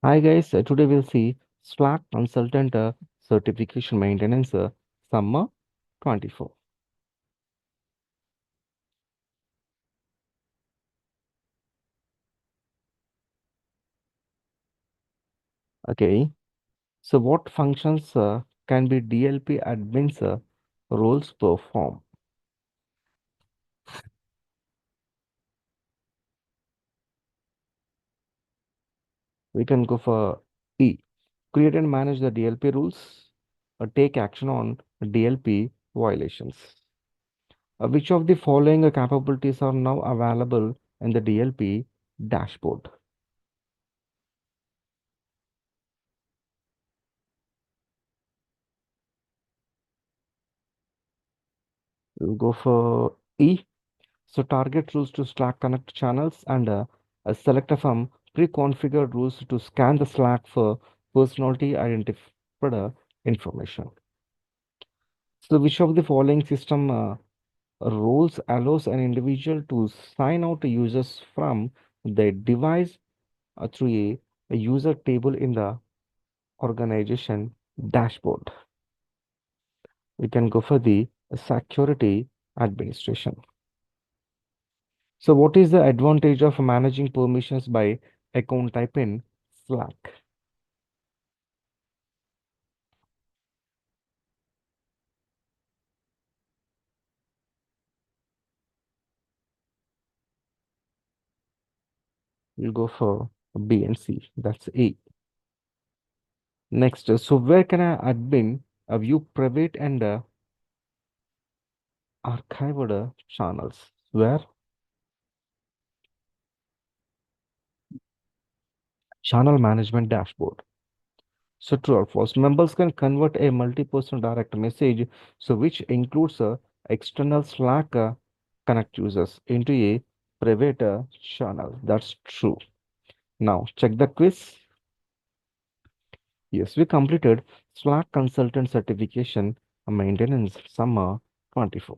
Hi guys, today we'll see Slack Consultant Certification Maintenance Summer 24. Okay, so what functions can be DLP admins roles perform? We can go for E. Create and manage the DLP rules, take action on DLP violations. Which of the following capabilities are now available in the DLP dashboard? We'll go for E. So target rules to Slack connect channels and select from pre-configured rules to scan the Slack for personality identified information. So which of the following system roles allows an individual to sign out users from their device through a user table in the organization dashboard? We can go for the security administration. So what is the advantage of managing permissions by account type in Slack? We'll go for B and C. That's A. Next, so where can I admin view private and archived channels? Where? Channel management dashboard. So true or false? Members can convert a multi-person direct message, so which includes external Slack connect users into a private channel. That's true. Now check the quiz. Yes, we completed Slack consultant certification maintenance summer 24.